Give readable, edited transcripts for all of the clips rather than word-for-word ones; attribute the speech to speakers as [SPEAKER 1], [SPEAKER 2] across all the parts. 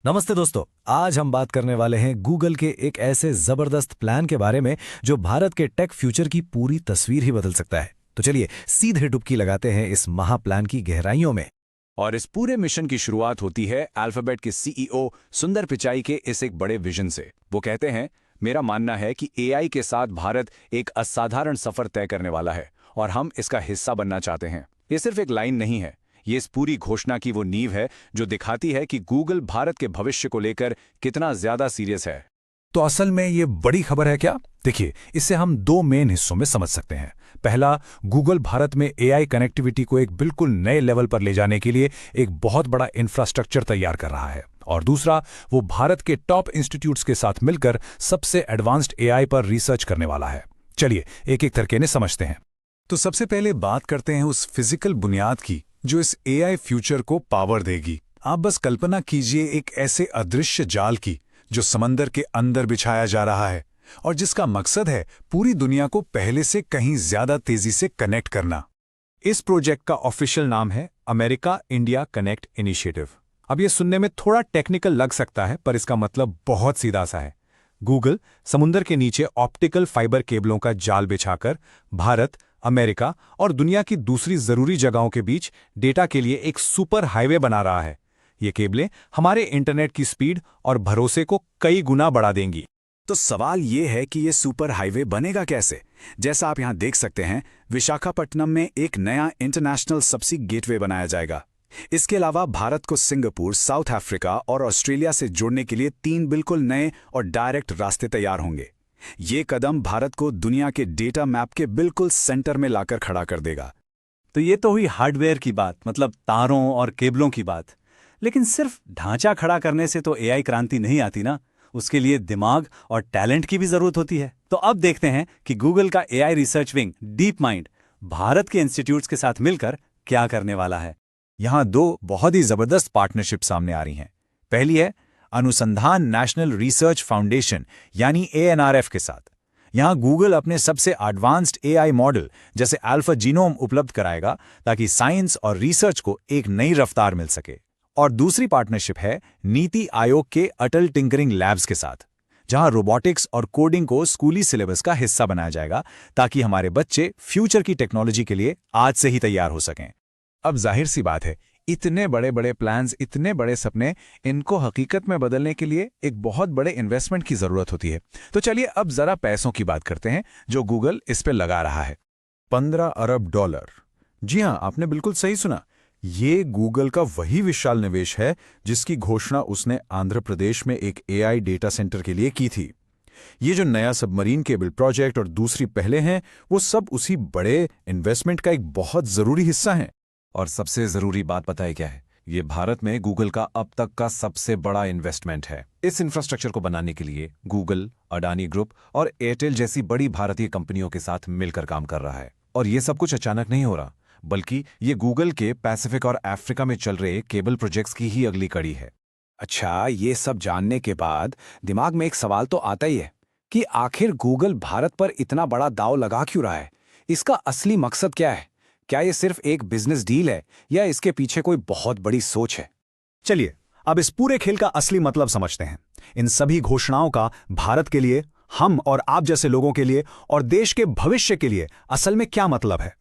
[SPEAKER 1] नमस्ते दोस्तों। आज हम बात करने वाले हैं गूगल के एक ऐसे जबरदस्त प्लान के बारे में जो भारत के टेक फ्यूचर की पूरी तस्वीर ही बदल सकता है। तो चलिए सीधे डुबकी लगाते हैं इस महाप्लान की गहराइयों में।
[SPEAKER 2] और इस पूरे मिशन की शुरुआत होती है अल्फाबेट के सीईओ सुंदर पिचाई के इस एक बड़े विजन से। वो कहते हैं, मेरा मानना है कि एआई के साथ भारत एक असाधारण सफर तय करने वाला है और हम इसका हिस्सा बनना चाहते हैं। ये सिर्फ एक लाइन नहीं है, ये इस पूरी घोषणा की वो नींव है जो दिखाती है कि गूगल भारत के भविष्य को लेकर कितना ज्यादा सीरियस है।
[SPEAKER 3] तो असल में ये बड़ी खबर है क्या? देखिए, इसे हम दो मेन हिस्सों में समझ सकते हैं। पहला, गूगल भारत में एआई कनेक्टिविटी को एक बिल्कुल नए लेवल पर ले जाने के लिए एक बहुत बड़ा इंफ्रास्ट्रक्चर तैयार कर रहा है। और दूसरा, वो भारत के टॉप इंस्टीट्यूट्स के साथ मिलकर सबसे एडवांस्ड एआई पर रिसर्च करने वाला है। चलिए एक एक करके इन्हें समझते हैं।
[SPEAKER 4] तो सबसे पहले बात करते हैं उस फिजिकल बुनियाद की जो इस एआई फ्यूचर को पावर देगी। आप बस कल्पना कीजिए एक ऐसे अदृश्य जाल की जो समंदर के अंदर बिछाया जा रहा है और जिसका मकसद है पूरी दुनिया को पहले से कहीं ज्यादा तेजी से कनेक्ट करना।
[SPEAKER 3] इस प्रोजेक्ट का ऑफिशियल नाम है अमेरिका इंडिया कनेक्ट इनिशिएटिव। अब ये सुनने में थोड़ा टेक्निकल लग सकता है, पर इसका मतलब बहुत सीधा सा है। गूगल समुद्र के नीचे ऑप्टिकल फाइबर केबलों का जाल बिछाकर भारत, अमेरिका और दुनिया की दूसरी जरूरी जगहों के बीच डेटा के लिए एक सुपर हाईवे बना रहा है। ये केबलें हमारे इंटरनेट की स्पीड और भरोसे को कई गुना बढ़ा देंगी।
[SPEAKER 4] तो सवाल ये है कि ये सुपर हाईवे बनेगा कैसे? जैसा आप यहां देख सकते हैं, विशाखापट्टनम में एक नया इंटरनेशनल सबसी गेटवे बनाया जाएगा। इसके अलावा भारत को सिंगापुर, साउथ अफ्रीका और ऑस्ट्रेलिया से जोड़ने के लिए 3 बिल्कुल नए और डायरेक्ट रास्ते तैयार होंगे। ये कदम भारत को दुनिया के डेटा मैप के बिल्कुल सेंटर में लाकर खड़ा कर देगा।
[SPEAKER 5] तो ये तो हुई हार्डवेयर की बात, मतलब तारों और केबलों की बात। लेकिन सिर्फ ढांचा खड़ा करने से तो एआई क्रांति नहीं आती ना, उसके लिए दिमाग और टैलेंट की भी जरूरत होती है। तो अब देखते हैं कि गूगल का AI research wing deep mind Bharat के इंस्टीट्यूट्स के साथ मिलकर क्या करने वाला है।
[SPEAKER 3] यहां दो बहुत ही जबरदस्त पार्टनरशिप सामने आ रही हैं। पहली है अनुसंधान नेशनल रिसर्च फाउंडेशन यानी एएनआरएफ के साथ। यहां गूगल अपने सबसे एडवांस्ड एआई मॉडल जैसे अल्फा जीनोम उपलब्ध कराएगा ताकि साइंस और रिसर्च को एक नई रफ्तार मिल सके। और दूसरी पार्टनरशिप है नीति आयोग के अटल टिंकरिंग लैब्स के साथ, जहां रोबोटिक्स और कोडिंग को स्कूली सिलेबस का हिस्सा बनाया जाएगा ताकि हमारे बच्चे फ्यूचर की टेक्नोलॉजी के लिए आज से ही तैयार हो सकें।
[SPEAKER 4] अब जाहिर सी बात है, इतने बड़े बड़े प्लान्स, इतने बड़े सपने, इनको हकीकत में बदलने के लिए एक बहुत बड़े इन्वेस्टमेंट की जरूरत होती है। तो चलिए अब जरा पैसों की बात करते हैं जो गूगल इस पे लगा रहा है। 15 अरब डॉलर। जी हां, आपने बिल्कुल सही सुना। ये गूगल का वही विशाल निवेश है जिसकी घोषणा उसने आंध्र प्रदेश में एक एआई डेटा सेंटर के लिए की थी। ये जो नया सबमरीन केबल प्रोजेक्ट और दूसरी पहले हैं, वो सब उसी बड़े इन्वेस्टमेंट का एक बहुत जरूरी हिस्सा हैं।
[SPEAKER 2] और सबसे जरूरी बात पता है क्या है? ये भारत में गूगल का अब तक का सबसे बड़ा इन्वेस्टमेंट है। इस इंफ्रास्ट्रक्चर को बनाने के लिए गूगल, अडानी ग्रुप और एयरटेल जैसी बड़ी भारतीय कंपनियों के साथ मिलकर काम कर रहा है। और ये सब कुछ अचानक नहीं हो रहा, बल्कि ये गूगल के पैसिफिक और अफ्रीका में चल रहे केबल प्रोजेक्ट्स की ही अगली कड़ी है।
[SPEAKER 1] अच्छा, ये सब जानने के बाद दिमाग में एक सवाल तो आता ही है कि आखिर गूगल भारत पर इतना बड़ा दांव लगा क्यों रहा है? इसका असली मकसद क्या है? क्या ये सिर्फ एक बिजनेस डील है या इसके पीछे कोई बहुत बड़ी सोच है?
[SPEAKER 3] चलिए अब इस पूरे खेल का असली मतलब समझते हैं। इन सभी घोषणाओं का भारत के लिए, हम और आप जैसे लोगों के लिए और देश के भविष्य के लिए असल में क्या मतलब है?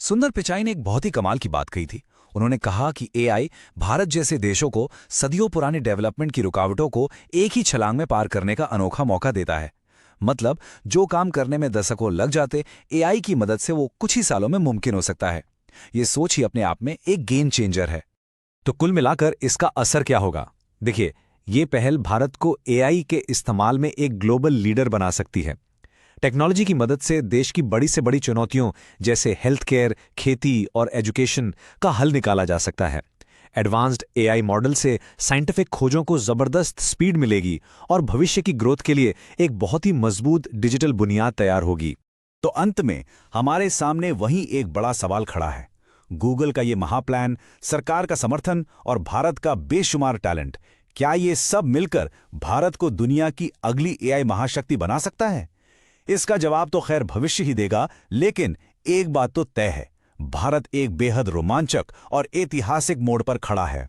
[SPEAKER 1] सुंदर पिचाई ने एक बहुत ही कमाल की बात कही थी। उन्होंने कहा कि एआई भारत जैसे देशों को सदियों पुरानी डेवलपमेंट की रुकावटों को एक ही छलांग में पार करने का अनोखा मौका देता है। मतलब जो काम करने में दशकों लग जाते, एआई की मदद से वो कुछ ही सालों में मुमकिन हो सकता है। ये सोच ही अपने आप में एक गेम चेंजर है।
[SPEAKER 3] तो कुल मिलाकर इसका असर क्या होगा? देखिए, ये पहल भारत को एआई के इस्तेमाल में एक ग्लोबल लीडर बना सकती है। टेक्नोलॉजी की मदद से देश की बड़ी से बड़ी चुनौतियों जैसे हेल्थ केयर, खेती और एजुकेशन का हल निकाला जा सकता है। एडवांस्ड एआई मॉडल से साइंटिफिक खोजों को जबरदस्त स्पीड मिलेगी और भविष्य की ग्रोथ के लिए एक बहुत ही मजबूत डिजिटल बुनियाद तैयार होगी।
[SPEAKER 4] तो अंत में हमारे सामने वही एक बड़ा सवाल खड़ा है। गूगल का ये महाप्लान, सरकार का समर्थन और भारत का बेशुमार टैलेंट, क्या ये सब मिलकर भारत को दुनिया की अगली एआई महाशक्ति बना सकता है? इसका जवाब तो खैर भविष्य ही देगा, लेकिन एक बात तो तय है, भारत एक बेहद रोमांचक और ऐतिहासिक मोड़ पर खड़ा है।